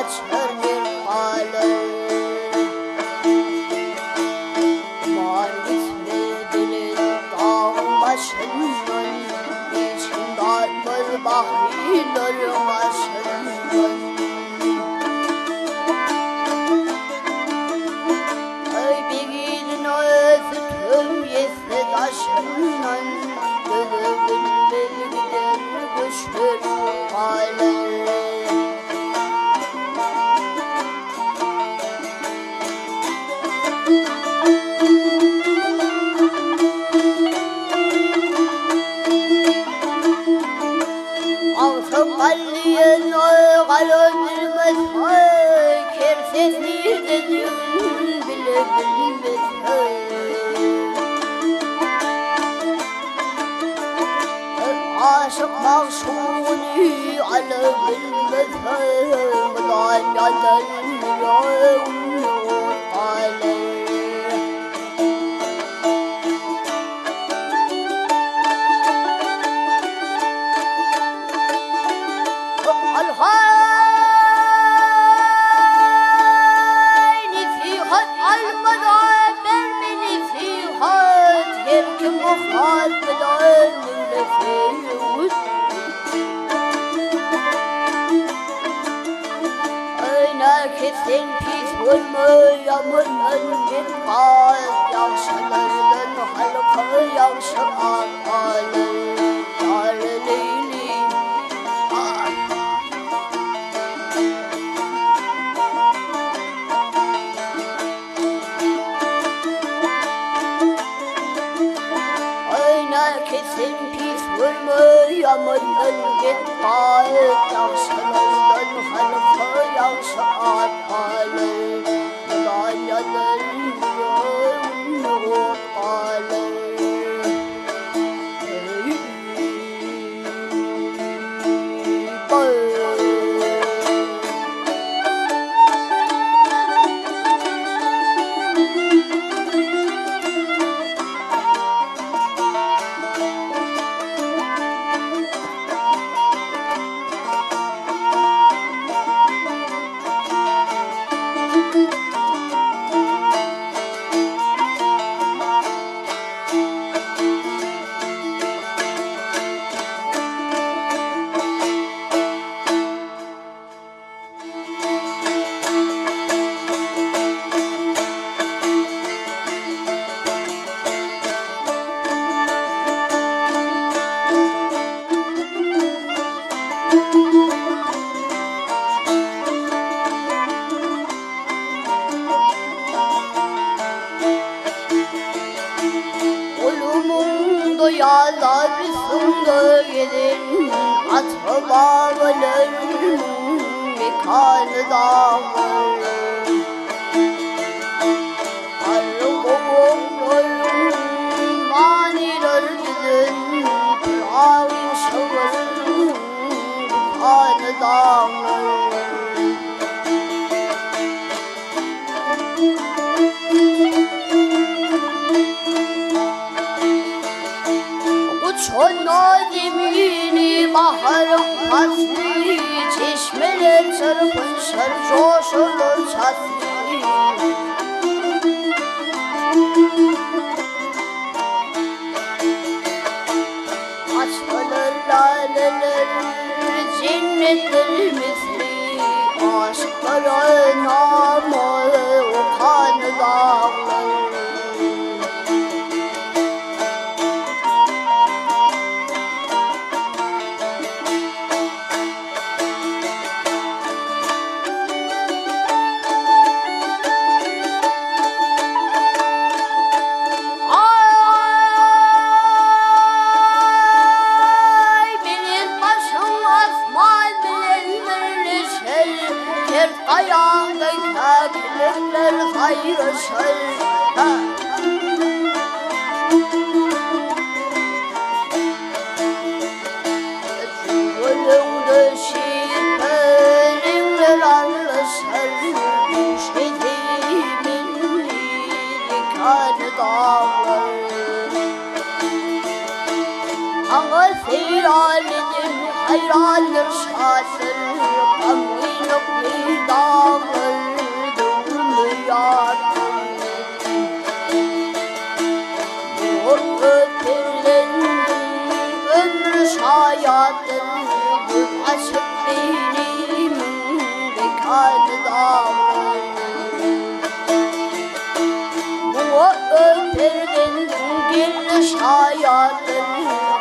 açar bir hale. Var gitmediniz dağ başından, için darmaz bahriler başından. Ay bir gidin öfütüm yetse taşından, gözümün beni gider güçlür hale. Kalliyen kalöndirmez kersenli de düğün bile bilmez. Aşık mahşuni ala bilmez. Mıdan yandan yağmur alem. Kesin pis olmayanın bir kaz yaşlardan halkı yaşamak alır yarlıyım. Ayna kesin pis olmayanın bir kaz yaşlardan halkı yaşamak alır yalanın yok alır. Yağlar üstünde gidin atı bağlarım bir kanı dağlar. Arı kovullarım maniler gidin kırağın şavarım bir kanı dağlar. Çona zemini baharım paslı, çeşmeler çırpınşır coşulur çatlı. Açılır laleler cennetler misli, aşkların namı o kanı dağlar. Ayağında kakilirler hayrı şer. Çuvalımda şiirlerimler anlaşır. Düşlediğimin dikanı dağlar. Ama seyranedin hayrandır şaşır. Kamıyla kıyda mekanı dağlar. Bu öperden geliş hayatın,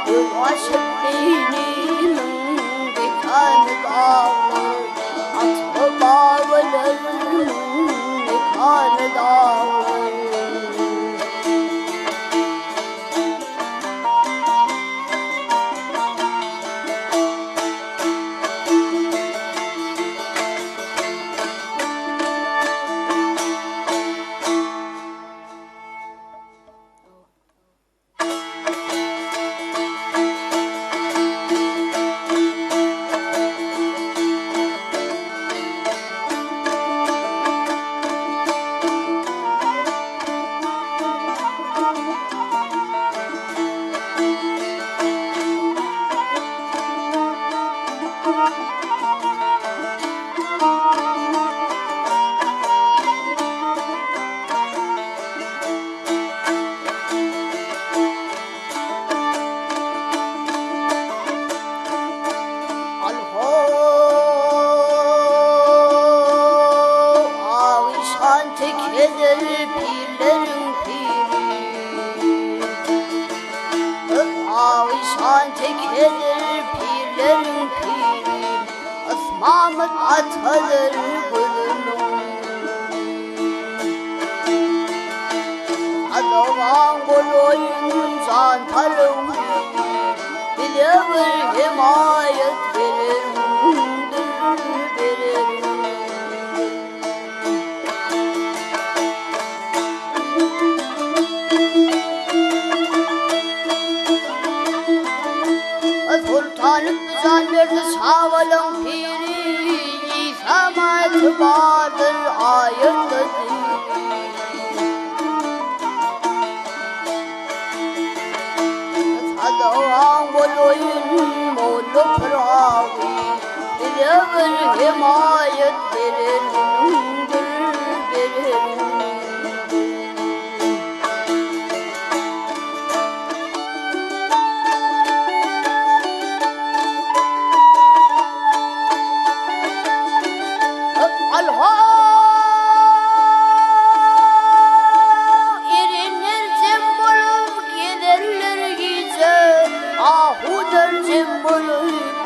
bu aşıklığının mekanı dağlar. Atma bağlarının mekanı dağlar. Keder pirlerin piri, avişan tekedir pirlerin piri, Osmanlı atadır gülünün. Adovan koloyun zantarın piri, bilir himayet verir, verir. Sultanlık düzenlerdi sağalım piri, İsamet vardır ayırdı Sadoğan koloyun molu pıravi, bilir himayet verir, verir.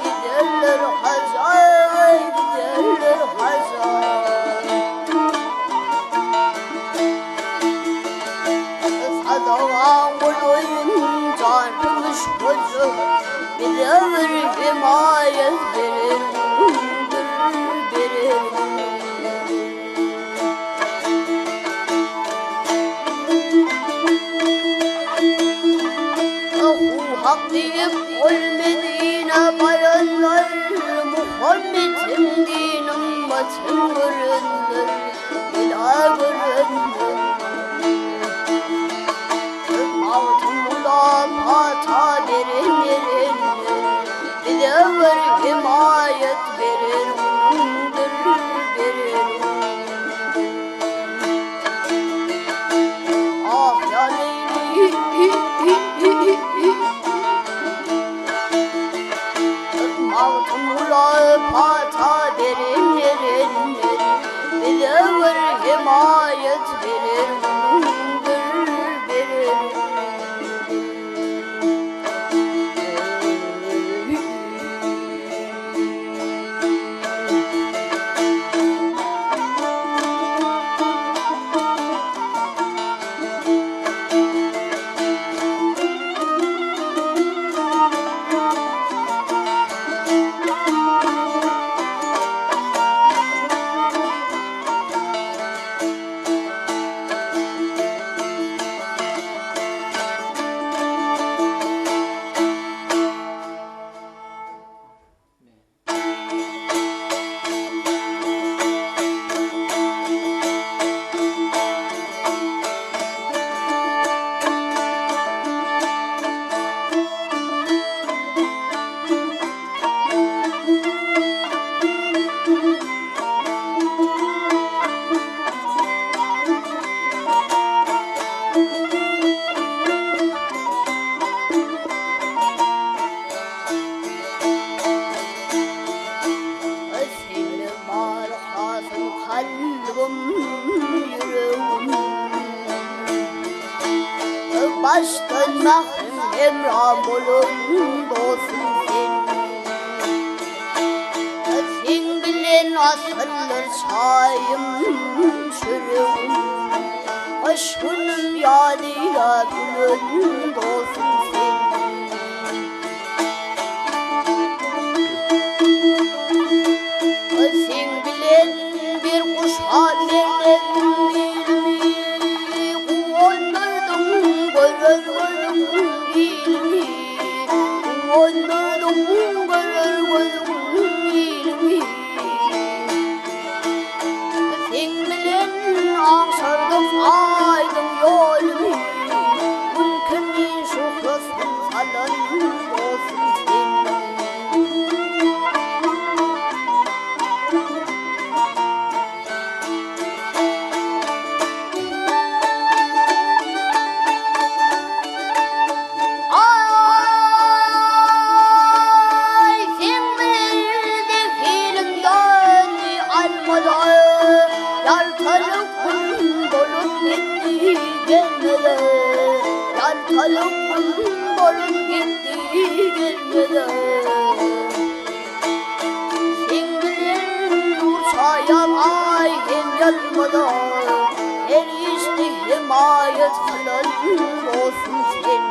Giderler hazar, giderler hazar. Sadoğan koloyun canmış kocu, bilir himayet verir, verir. Hak deyip ölmediğine bayanlar, Muhammed'im dinin batın göründür, ila göründür. Altımda pata derin yerindir, bilir himayet verir, verir. Ah ya Leyli, altımda pata derin yerindir, bilir himayet verir, verir. kalbim yüreğim. Baştan mahrum emram olun dostum sen. Sen bilen asırlar çayım çürüğüm. Aşkınım yadıyla gülün dostum sen. Sen bilen bir kuş hallerden bilmi, kuvandırdım görür gözüm ilmi, kuvandırdım görür gözüm ilmi. Sen bilen aksardım aydım yolmi, mümkün şuhrasın salan dostum sen. Kalbim bolun gitti gelmeden. Sen bilen uçayan ay hem yanmadan, her işte himayet kılan olsun sen.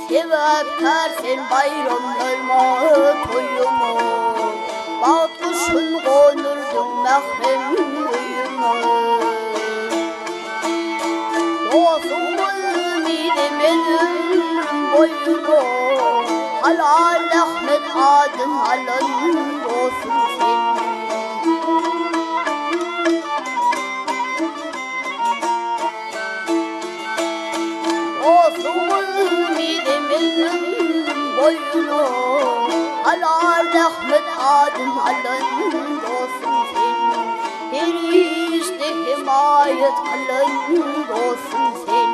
Sebepkar sen bayramlarıma toyumu, bak kuşun konurdun mahrem uyuma. Dostum ümidim ömrüm boyunu, halal Ahmet adım alan dostum sen. Dostum ümidim ömrüm boyunu, halal Ahmet adım alan dostum sen. Her işte himayet kılan dostum sen.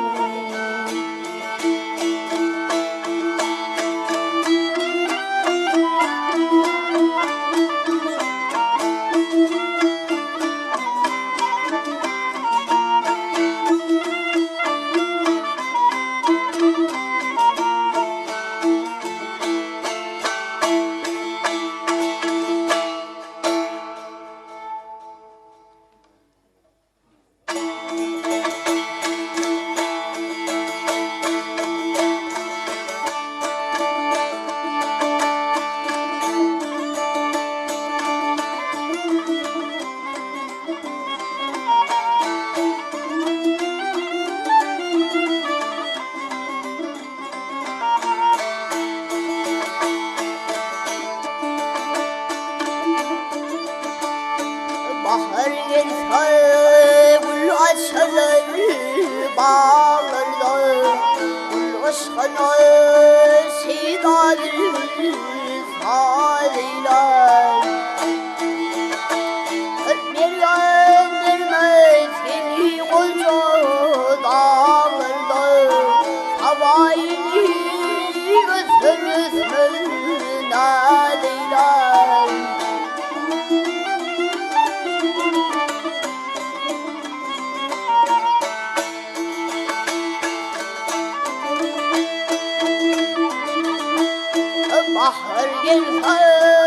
Bahar gelse gül açılır bağlarda, gül aşkına sidadır sadiler. Bir göndermez seni koca dağlarda, havayı götürürsün nadiler. Bahar gelse